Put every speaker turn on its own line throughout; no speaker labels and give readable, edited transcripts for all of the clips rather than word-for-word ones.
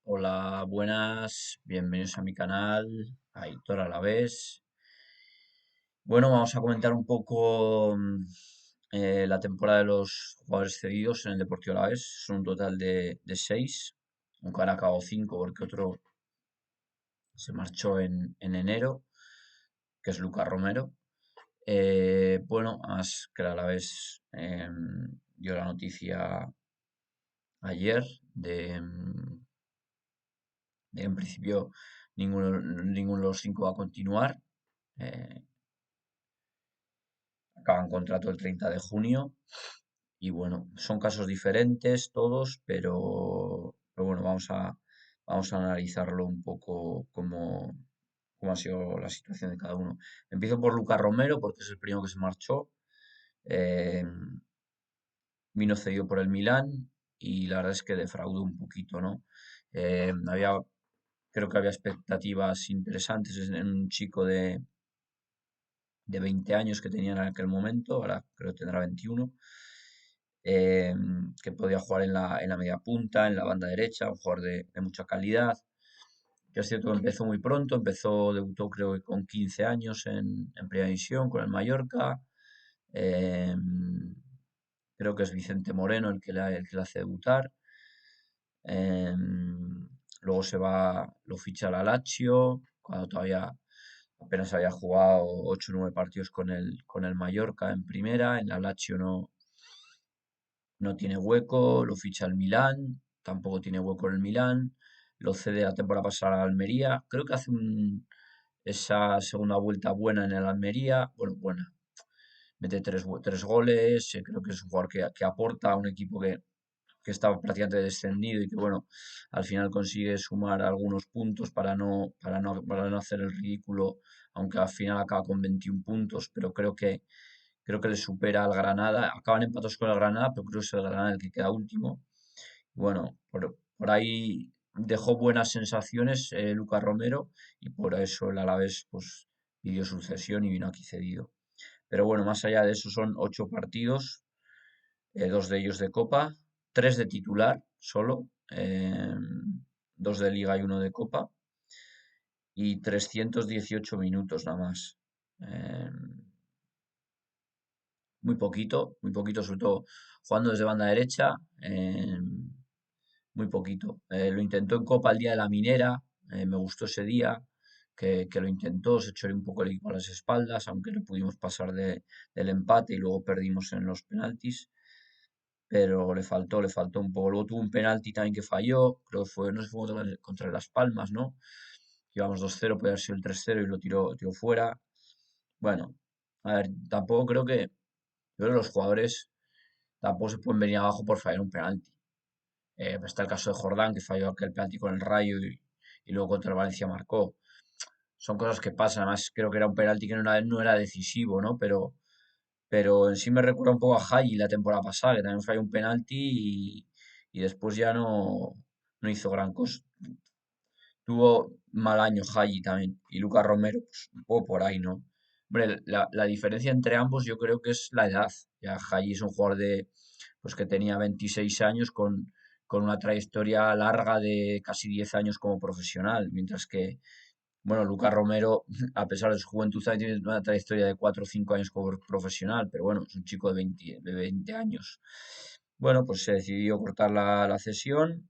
Hola, buenas, bienvenidos a mi canal, Aitor Alavés. Bueno, vamos a comentar un poco la temporada de los jugadores cedidos en el Deportivo Alavés. Son un total de seis, aunque han acabado cinco porque otro se marchó en enero, que es Lucas Romero. Bueno, más que el Alavés dio la noticia ayer de que en principio ninguno de los cinco va a continuar. eh, Acaban contrato el 30 de junio y bueno, son casos diferentes todos, pero bueno, vamos a analizarlo un poco cómo ha sido la situación de cada uno. Empiezo por Lucas Romero porque es el primero que se marchó. Eh, Vino cedido por el Milán y la verdad es que defraudó un poquito, ¿no? Creo que había expectativas interesantes en un chico de 20 años que tenía en aquel momento, ahora creo que tendrá 21, eh, que podía jugar en la media punta, en la banda derecha, un jugador de mucha calidad, que es cierto que empezó muy pronto, debutó creo que con 15 años en Primera División con el Mallorca. eh, Creo que es Vicente Moreno el que le hace debutar. eh, Luego lo ficha la Lazio, cuando todavía apenas había jugado 8 o 9 partidos con el Mallorca en primera. En la Lazio no tiene hueco, lo ficha el Milán, tampoco tiene hueco en el Milán, lo cede la temporada pasada a Almería. Creo que hace esa segunda vuelta buena en el Almería, bueno, buena, mete tres goles. Creo que es un jugador que aporta a un equipo que estaba prácticamente descendido y que, bueno, al final consigue sumar algunos puntos para no hacer el ridículo, aunque al final acaba con 21 puntos, pero creo que le supera al Granada. Acaban empatados con el Granada, pero creo que es el Granada el que queda último. Bueno, por ahí dejó buenas sensaciones Lucas Romero y por eso el Alavés pues pidió su cesión y vino aquí cedido. Pero bueno, más allá de eso son 8 partidos, dos de ellos de Copa, tres de titular solo, dos de Liga y uno de Copa y 318 minutos nada más. Eh, muy poquito, sobre todo jugando desde banda derecha, muy poquito. Lo intentó en Copa el día de la Minera, me gustó ese día, que lo intentó, se echó un poco el equipo a las espaldas, aunque no pudimos pasar del empate y luego perdimos en los penaltis, pero le faltó un poco. Luego tuvo un penalti también que falló, creo que fue, no sé si fue contra Las Palmas, ¿no? Íbamos 2-0, podía haber sido el 3-0 y lo tiró fuera. Bueno, a ver, tampoco creo que los jugadores tampoco se pueden venir abajo por fallar un penalti. Está el caso de Jordán, que falló aquel penalti con el Rayo y luego contra el Valencia marcó. Son cosas que pasan. Además, creo que era un penalti que no era decisivo, ¿no? Pero en sí me recuerda un poco a Haji la temporada pasada, que también falló un penalti y después ya no hizo gran cosa. Tuvo mal año Haji también. Y Lucas Romero, pues un poco por ahí, ¿no? Hombre, la diferencia entre ambos yo creo que es la edad. Ya Haji es un jugador pues que tenía 26 años con una trayectoria larga de casi 10 años como profesional, mientras que, bueno, Lucas Romero, a pesar de su juventud, también tiene una trayectoria de 4 o 5 años como profesional, pero bueno, es un chico de 20 años. Bueno, pues se decidió cortar la cesión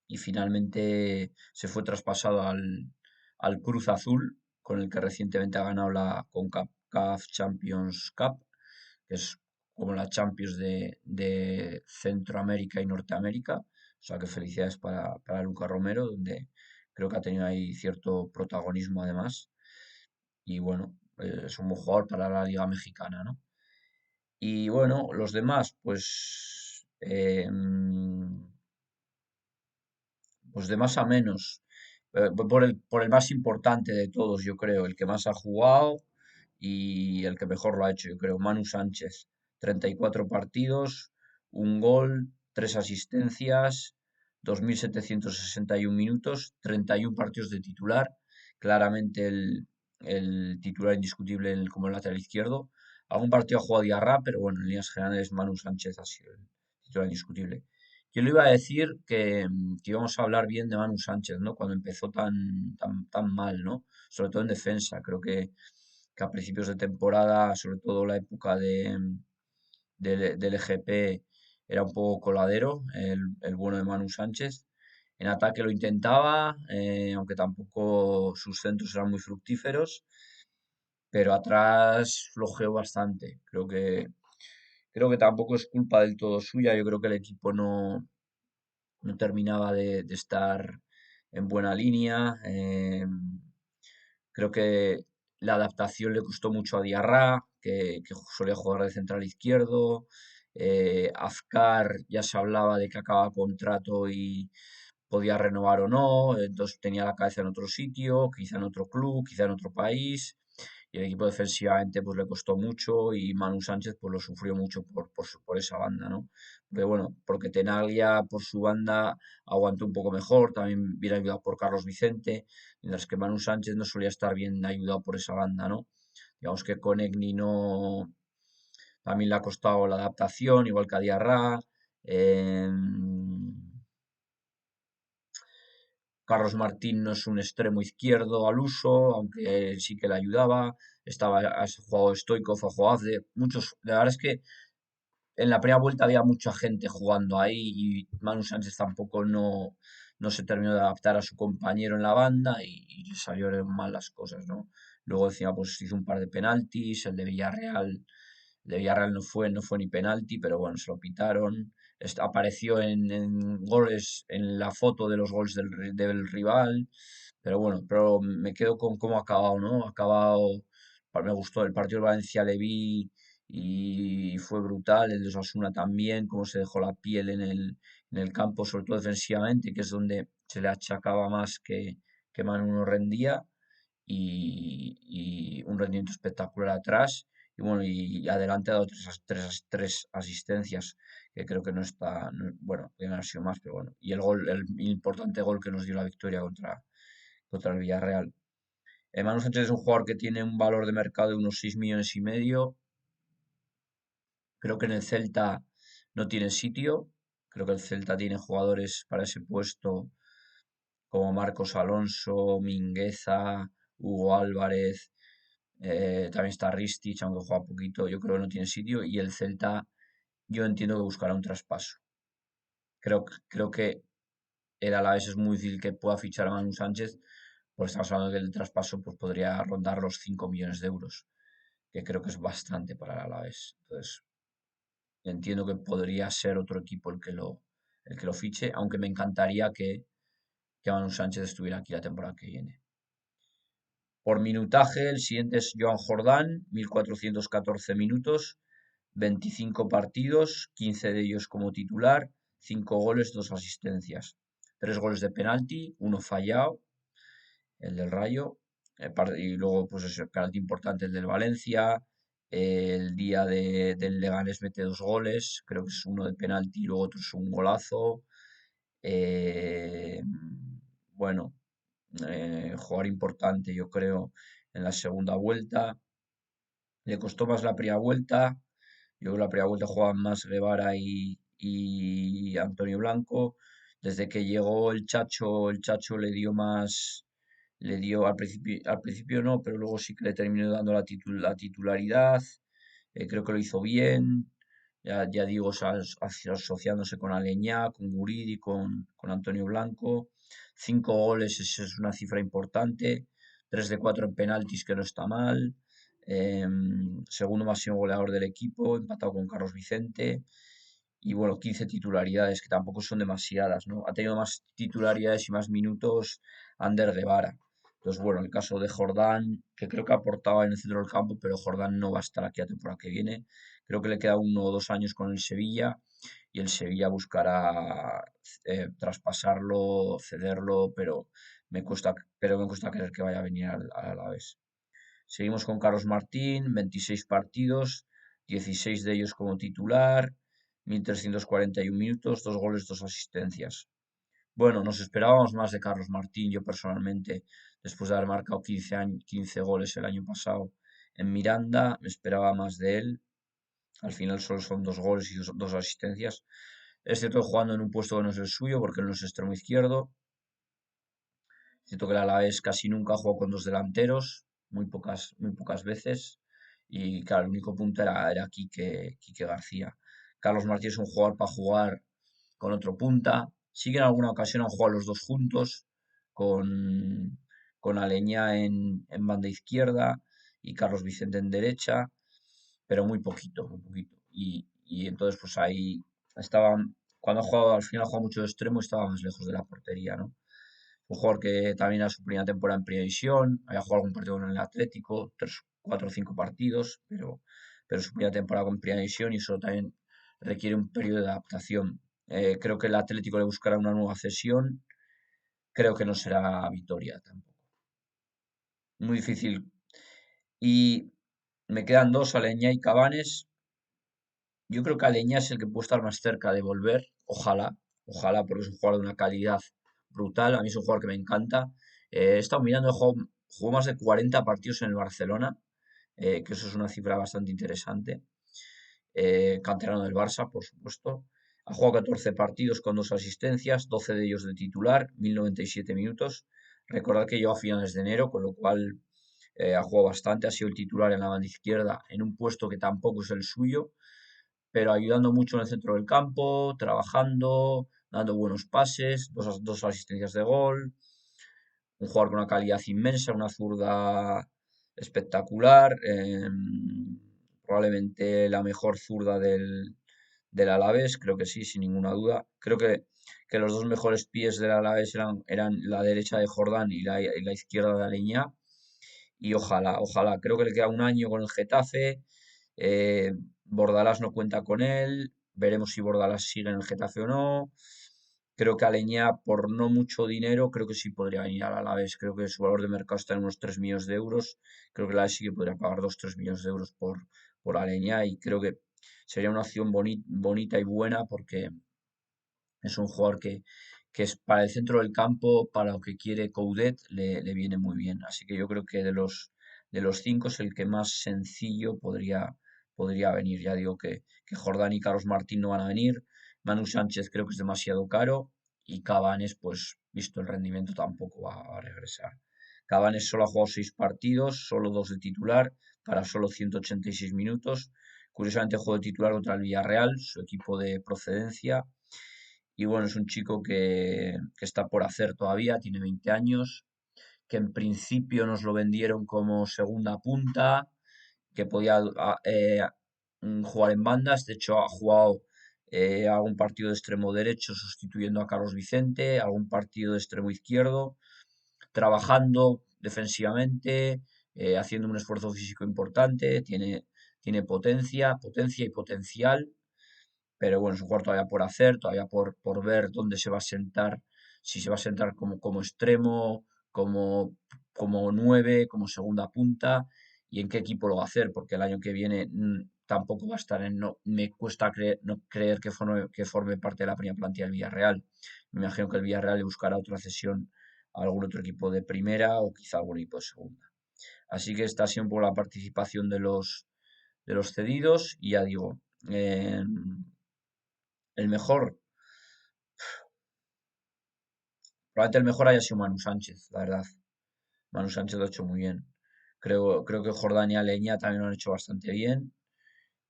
y finalmente se fue traspasado al Cruz Azul, con el que recientemente ha ganado la CONCACAF Champions Cup, que es como la Champions de Centroamérica y Norteamérica. O sea que felicidades para Luca Romero, donde creo que ha tenido ahí cierto protagonismo además. Y bueno, es un buen jugador para la Liga Mexicana, ¿no? Y bueno, los demás, pues de más a menos. Por el más importante de todos, yo creo, el que más ha jugado y el que mejor lo ha hecho, yo creo, Manu Sánchez. 34 partidos, un gol, tres asistencias, 2.761 minutos, 31 partidos de titular, claramente el titular indiscutible como el lateral izquierdo. Algún partido ha jugado Diarra, pero bueno, en líneas generales Manu Sánchez ha sido el titular indiscutible. Yo le iba a decir que íbamos a hablar bien de Manu Sánchez, ¿no? Cuando empezó tan mal, ¿no? Sobre todo en defensa. Creo que a principios de temporada, sobre todo la época del EGP, era un poco coladero el bueno de Manu Sánchez. En ataque lo intentaba, aunque tampoco sus centros eran muy fructíferos, pero atrás flojeó bastante. Creo que tampoco es culpa del todo suya. Yo creo que el equipo no terminaba de estar en buena línea. Creo que la adaptación le costó mucho a Diarra, que solía jugar de central izquierdo. Afkar ya se hablaba de que acababa contrato y podía renovar o no, entonces tenía la cabeza en otro sitio, quizá en otro club, quizá en otro país. Y el equipo defensivamente pues le costó mucho y Manu Sánchez pues lo sufrió mucho por esa banda, ¿no? Pero bueno, porque Tenaglia por su banda aguantó un poco mejor, también viene ayudado por Carlos Vicente, mientras que Manu Sánchez no solía estar bien ayudado por esa banda, ¿no? Digamos que con Egni no, también le ha costado la adaptación, igual que a Diarra. Carlos Martín no es un extremo izquierdo al uso, aunque sí que le ayudaba. Ha jugado Stoikov, ha jugado Azde, muchos. La verdad es que en la primera vuelta había mucha gente jugando ahí y Manu Sánchez tampoco no se terminó de adaptar a su compañero en la banda y le salieron mal las cosas, ¿no? Luego encima pues hizo un par de penaltis, el de Villarreal no fue ni penalti, pero bueno, se lo pitaron. Apareció en goles, en la foto de los goles del rival, pero bueno, pero me quedo con cómo ha acabado, ¿no? Ha acabado, me gustó el partido de Valencia, le vi y fue brutal, el de Osasuna también, cómo se dejó la piel en el campo, sobre todo defensivamente, que es donde se le achacaba más que Manu no rendía, y un rendimiento espectacular atrás. Y bueno, y adelante ha dado tres asistencias, que creo que no está, bueno, deben haber sido más, pero bueno. Y el importante gol que nos dio la victoria contra el Villarreal. Manu Sánchez es un jugador que tiene un valor de mercado de unos 6,5 millones. Creo que en el Celta no tiene sitio. Creo que el Celta tiene jugadores para ese puesto como Marcos Alonso, Mingueza, Hugo Álvarez. También está Ristich, aunque juega poquito. Yo creo que no tiene sitio. Y el Celta, yo entiendo que buscará un traspaso. Creo que el Alavés es muy difícil que pueda fichar a Manu Sánchez, pues estamos hablando de que el traspaso pues, podría rondar los 5 millones de euros, que creo que es bastante para el Alavés. Entonces, entiendo que podría ser otro equipo el que lo fiche, aunque me encantaría que Manu Sánchez estuviera aquí la temporada que viene. Por minutaje, el siguiente es Joan Jordán, 1414 minutos, 25 partidos, 15 de ellos como titular, 5 goles, 2 asistencias, 3 goles de penalti, uno fallado, el del Rayo, y luego pues es el penalti importante el del Valencia. El día del Leganés mete 2 goles, creo que es uno de penalti y luego otro es un golazo. Eh, bueno, jugador importante yo creo en la segunda vuelta. Le costó más la primera vuelta. Yo creo que la primera vuelta jugaban más Guevara y Antonio Blanco. Desde que llegó el Chacho le dio al principio no, pero luego sí que le terminó dando la titularidad. Creo que lo hizo bien. Ya digo, asociándose con Aleñá, con Guridi, con Antonio Blanco. 5 goles es una cifra importante. 3 de 4 en penaltis, que no está mal. Segundo máximo goleador del equipo, empatado con Carlos Vicente. Y bueno, 15 titularidades, que tampoco son demasiadas, ¿no? Ha tenido más titularidades y más minutos Ander Guevara. Entonces, bueno, el caso de Jordán, que creo que aportaba en el centro del campo, pero Jordán no va a estar aquí la temporada que viene. Creo que le queda 1 o 2 años con el Sevilla y el Sevilla buscará traspasarlo, cederlo, pero me cuesta creer que vaya a venir al Alavés. Seguimos con Carlos Martín, 26 partidos, 16 de ellos como titular, 1341 minutos, 2 goles, 2 asistencias. Bueno, nos esperábamos más de Carlos Martín, yo personalmente, después de haber marcado 15 goles el año pasado en Miranda, me esperaba más de él. Al final solo son 2 goles y 2 asistencias. Es cierto que jugando en un puesto que no es el suyo, porque él no es extremo izquierdo. Es cierto que el Alavés casi nunca jugó con dos delanteros, muy pocas veces. Y claro, el único punto era Quique García. Carlos Martí es un jugador para jugar con otro punta. Sí que en alguna ocasión han jugado los dos juntos, con, con Aleñá en banda izquierda y Carlos Vicente en derecha, pero muy poquito, muy poquito. Y entonces, pues ahí estaban, cuando ha jugado, al final ha jugado mucho de extremo, estaba más lejos de la portería, ¿no? Un jugador que también era su primera temporada en Primera División, había jugado algún partido con el Atlético, 3, 4 o 5 partidos, pero su primera temporada con Primera División y eso también requiere un periodo de adaptación. Creo que el Atlético le buscará una nueva cesión, creo que no será Vitoria tampoco. Muy difícil. Y me quedan dos, Aleñá y Cabanes. Yo creo que Aleñá es el que puede estar más cerca de volver, ojalá, porque es un jugador de una calidad brutal. A mí es un jugador que me encanta. He estado mirando, jugó más de 40 partidos en el Barcelona, que eso es una cifra bastante interesante. Canterano del Barça, por supuesto. Ha jugado 14 partidos con 2 asistencias, 12 de ellos de titular, 1097 minutos. Recordad que llegó a finales de enero, con lo cual ha jugado bastante, ha sido el titular en la banda izquierda en un puesto que tampoco es el suyo, pero ayudando mucho en el centro del campo, trabajando, dando buenos pases, dos asistencias de gol, un jugador con una calidad inmensa, una zurda espectacular, probablemente la mejor zurda del Alavés, creo que sí, sin ninguna duda. Creo que los dos mejores pies del Alavés eran la derecha de Jordán y la izquierda de Aleñá. Y ojalá, creo que le queda un año con el Getafe. Bordalás no cuenta con él. Veremos si Bordalás sigue en el Getafe o no. Creo que Aleñá, por no mucho dinero, creo que sí podría venir al Alavés. Creo que su valor de mercado está en unos 3 millones de euros. Creo que el Alavés sí que podría pagar 2 o 3 millones de euros por Aleñá y creo que sería una opción bonita y buena porque es un jugador que es para el centro del campo, para lo que quiere Coudet, le viene muy bien. Así que yo creo que de los cinco es el que más sencillo podría venir. Ya digo que Jordán y Carlos Martín no van a venir. Manu Sánchez creo que es demasiado caro. Y Cabanes, pues visto el rendimiento, tampoco va a regresar. Cabanes solo ha jugado 6 partidos, solo dos de titular, para solo 186 minutos. Curiosamente jugó de titular contra el Villarreal, su equipo de procedencia, y bueno, es un chico que está por hacer todavía, tiene 20 años, que en principio nos lo vendieron como segunda punta, que podía jugar en bandas. De hecho, ha jugado algún partido de extremo derecho sustituyendo a Carlos Vicente, algún partido de extremo izquierdo, trabajando defensivamente, haciendo un esfuerzo físico importante, tiene potencia y potencial, pero bueno, es un jugador todavía por hacer, todavía por ver dónde se va a sentar, si se va a sentar como extremo, como 9, como segunda punta, y en qué equipo lo va a hacer, porque el año que viene tampoco va a estar no, me cuesta no creer que forme parte de la primera plantilla del Villarreal. Me imagino que el Villarreal le buscará otra cesión a algún otro equipo de primera o quizá algún equipo de segunda. Así que esta ha sido un poco la participación de los cedidos, y ya digo, el mejor, probablemente el mejor haya sido Manu Sánchez, la verdad. Manu Sánchez lo ha hecho muy bien. Creo que Jordán y Aleñá también lo han hecho bastante bien.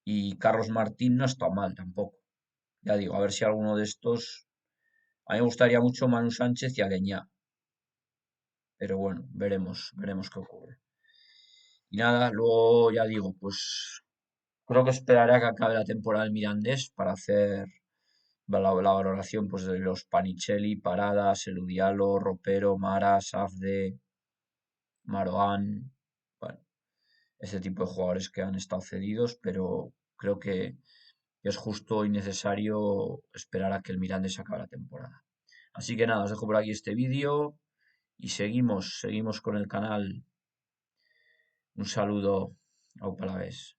Y Carlos Martín no está mal tampoco. Ya digo, a ver si alguno de estos. A mí me gustaría mucho Manu Sánchez y Aleñá. Pero bueno, veremos qué ocurre. Y nada, luego ya digo, pues creo que esperaré a que acabe la temporada del Mirandés para hacer la valoración pues, de los Panicelli, Paradas, Eludialo, Ropero, Mara, Safde, Maroán, bueno, ese tipo de jugadores que han estado cedidos, pero creo que es justo y necesario esperar a que el Mirandés acabe la temporada. Así que nada, os dejo por aquí este vídeo y seguimos con el canal. Un saludo, au Palavés.